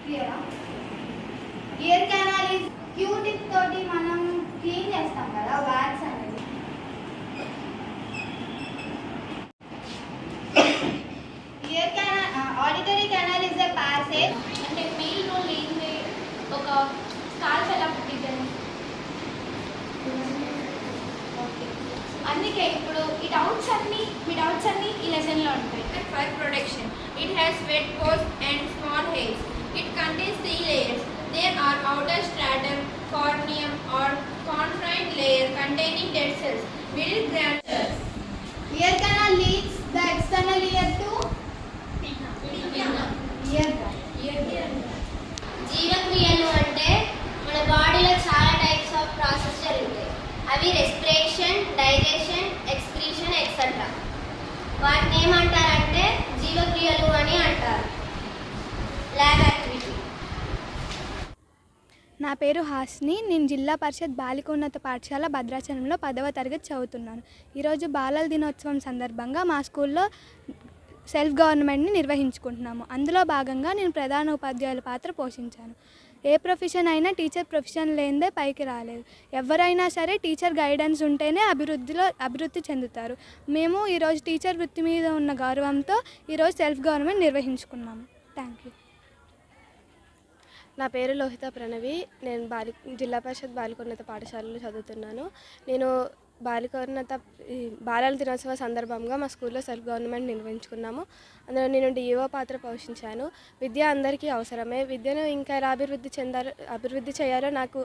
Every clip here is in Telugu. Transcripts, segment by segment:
క్లియరా? ఇయర్ కెనాల్ ఇస్ క్యూటిక్ తోటి మనం క్లీన్ చేస్తాం కదా వ్యాక్స్ అనేది. Ear canal auditory canal is a passage. అంటే మెయిల్ రోల్ ఏంటి? ఒక స్కాల్ప్ ఎలా పుట్టిద్దని. ఓకే, అందుకే ఇప్పుడు మీ డౌట్స్ అన్నీ ఈ లెసన్లో ఉంటాయి. For protection, it has wet pores and small hairs. It contains 3 layers. They are outer stratum, corneum or confine layer containing dead cells, middle glandular. Ear canal leads the external ear to ear. జీవక్రియలు అంటే మన బాడీలో చాలా టైప్స్ ఆఫ్ ప్రాసెస్ జరుగుతాయి. అవి రెస్పిరేషన్, డైజెషన్, ఎక్స్క్రీషన్ ఎక్సెట్రా. వాటిని ఏమంటారంటే జీవక్రియలు అని అంటారు. Lab activity. నా పేరు హాస్ని. నేను జిల్లా పరిషత్ బాలికోన్నత పాఠశాల భద్రాచలంలో 10వ తరగతి చదువుతున్నాను. ఈరోజు బాలల దినోత్సవం సందర్భంగా మా స్కూల్లో సెల్ఫ్ గవర్నమెంట్ని నిర్వహించుకుంటున్నాము. అందులో భాగంగా నేను ప్రధాన ఉపాధ్యాయుల పాత్ర పోషించాను. ఏ ప్రొఫెషన్ అయినా టీచర్ ప్రొఫెషన్ లేనిదే పైకి రాలేదు. ఎవరైనా సరే టీచర్ గైడెన్స్ ఉంటేనే అభివృద్ధి చెందుతారు. మేము ఈరోజు టీచర్ వృత్తి మీద ఉన్న గౌరవంతో ఈరోజు సెల్ఫ్ గవర్నమెంట్ నిర్వహించుకున్నాము. Thank you. నా పేరు లోహిత ప్రణవి. నేను జిల్లా పరిషత్ బాలికోన్నత పాఠశాలలో చదువుతున్నాను. నేను బాలల దినోత్సవ సందర్భంగా మా స్కూల్లో సెల్ఫ్ గవర్నమెంట్ నిర్వహించుకున్నాము. అందులో నేను డిఈఓ పాత్ర పోషించాను. విద్య అందరికీ అవసరమే. విద్యను ఇంకా ఎలా అభివృద్ధి చేయాలో నాకు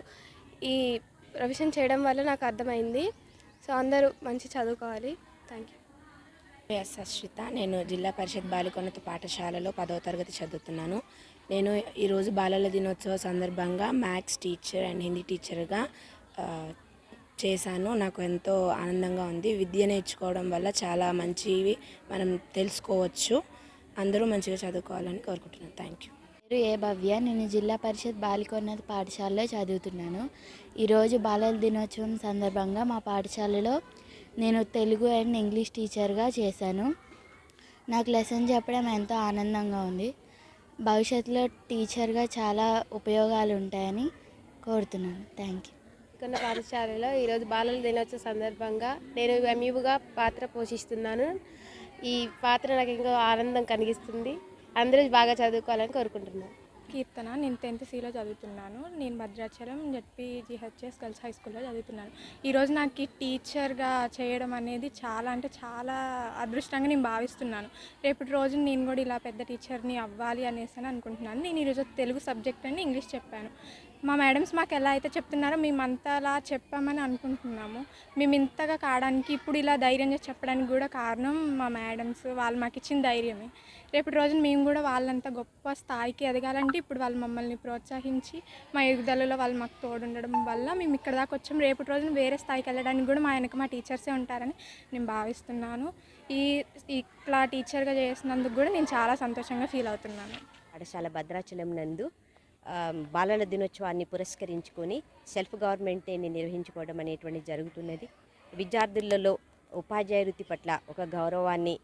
ఈ ప్రొఫెషన్ చేయడం వల్ల నాకు అర్థమైంది. సో అందరూ మంచి చదువుకోవాలి. Thank you. ఎస్ అశ్రిత. నేను జిల్లా పరిషత్ బాలికోన్నత పాఠశాలలో 10వ తరగతి చదువుతున్నాను. నేను ఈరోజు బాలల దినోత్సవ సందర్భంగా మ్యాథ్స్ టీచర్ అండ్ హిందీ టీచర్గా చేశాను. నాకు ఎంతో ఆనందంగా ఉంది. విద్య నేర్చుకోవడం వల్ల చాలా మంచివి మనం తెలుసుకోవచ్చు. అందరూ మంచిగా చదువుకోవాలని కోరుకుంటున్నాను. Thank you. పేరు ఏ భవ్య. నేను జిల్లా పరిషత్ బాలికోన్నత పాఠశాలలో చదువుతున్నాను. ఈరోజు బాలల దినోత్సవం సందర్భంగా మా పాఠశాలలో నేను తెలుగు అండ్ ఇంగ్లీష్ టీచర్గా చేశాను. నాకు లెసన్ చెప్పడం ఎంతో ఆనందంగా ఉంది. భవిష్యత్తులో టీచర్గా చాలా ఉపయోగాలు ఉంటాయని కోరుతున్నాను. Thank you. కొన్న పాఠశాలలో ఈరోజు బాలల దినోత్సవ సందర్భంగా నేను ఎంఈఓగా పాత్ర పోషిస్తున్నాను. ఈ పాత్ర నాకు ఇంకా ఆనందం కలిగిస్తుంది. అందరూ బాగా చదువుకోవాలని కోరుకుంటున్నాను. కీర్తన. నేను 10th Cలో చదువుతున్నాను. నేను భద్రాచలం జెడ్పీజీహెచ్ఎస్ గర్ల్స్ హై స్కూల్లో చదువుతున్నాను. ఈరోజు నాకు టీచర్గా చేయడం అనేది చాలా అంటే చాలా అదృష్టంగా నేను భావిస్తున్నాను. రేపటి రోజు నేను కూడా ఇలా పెద్ద టీచర్ని అవ్వాలి అనేసి అనుకుంటున్నాను. నేను ఈరోజు తెలుగు సబ్జెక్ట్ అని ఇంగ్లీష్ చెప్పాను. మా మేడమ్స్ మాకు ఎలా అయితే చెప్తున్నారో మేము అంతలా చెప్పామని అనుకుంటున్నాము. మేము ఇంతగా కావడానికి ఇప్పుడు ఇలా ధైర్యంగా చెప్పడానికి కూడా కారణం మా మేడమ్స్. వాళ్ళు మాకు ఇచ్చిన ధైర్యమే. రేపటి రోజున మేము కూడా వాళ్ళంత గొప్ప స్థాయికి ఎదగాలంటే ఇప్పుడు వాళ్ళు మమ్మల్ని ప్రోత్సహించి మా ఎదుగుదలలో వాళ్ళు మాకు తోడుండడం వల్ల మేము ఇక్కడ దాకా వచ్చాం. రేపటి రోజున వేరే స్థాయికి వెళ్ళడానికి కూడా మా వెనక మా టీచర్సే ఉంటారని నేను భావిస్తున్నాను. ఇట్లా టీచర్గా చేసినందుకు కూడా నేను చాలా సంతోషంగా ఫీల్ అవుతున్నాను. పాఠశాల భద్రాచలం నందు బాలల దినోత్సవాన్ని పురస్కరించుకొని సెల్ఫ్ గవర్నమెంట్ని నిర్వహించుకోవడం అనేటువంటి జరుగుతున్నది. విద్యార్థులలో ఉపాధ్యాయ వృత్తి పట్ల ఒక గౌరవాన్ని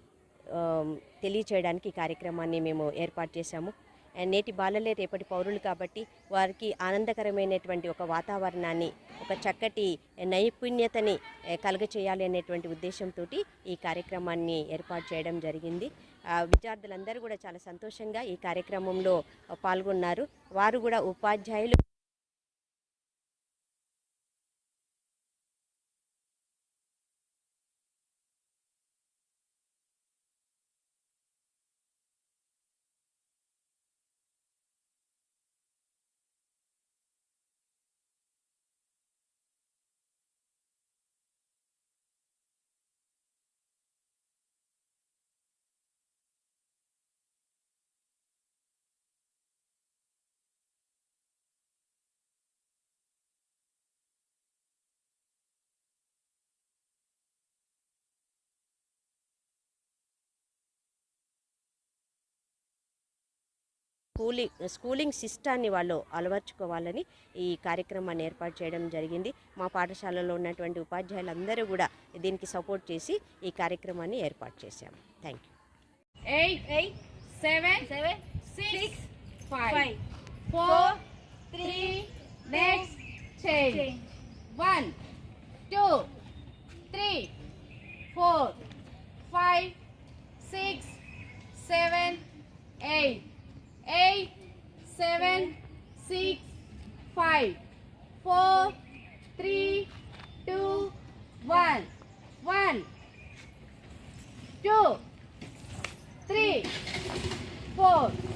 తెలియచేయడానికి ఈ కార్యక్రమాన్ని మేము ఏర్పాటు చేశాము. నేటి బాలలే రేపటి పౌరులు కాబట్టి వారికి ఆనందకరమైనటువంటి ఒక వాతావరణాన్ని, ఒక చక్కటి నైపుణ్యతని కలుగచేయాలి అనేటువంటి ఉద్దేశంతో ఈ కార్యక్రమాన్ని ఏర్పాటు చేయడం జరిగింది. విద్యార్థులందరూ కూడా చాలా సంతోషంగా ఈ కార్యక్రమంలో పాల్గొన్నారు. వారు కూడా ఉపాధ్యాయులు స్కూలింగ్ సిస్టాన్ని వాళ్ళు అలవర్చుకోవాలని ఈ కార్యక్రమాన్ని ఏర్పాటు చేయడం జరిగింది. మా పాఠశాలలో ఉన్నటువంటి ఉపాధ్యాయులందరూ కూడా దీనికి సపోర్ట్ చేసి ఈ కార్యక్రమాన్ని ఏర్పాటు చేశాము. Thank you. 8 8 7 7 6 5 4, 3, next, change. 1, 2, 3, 4, 5, 6, 7, 8. 8, 7, 6, 5, 4, 3, 2, 1. 1, 2, 3, 4.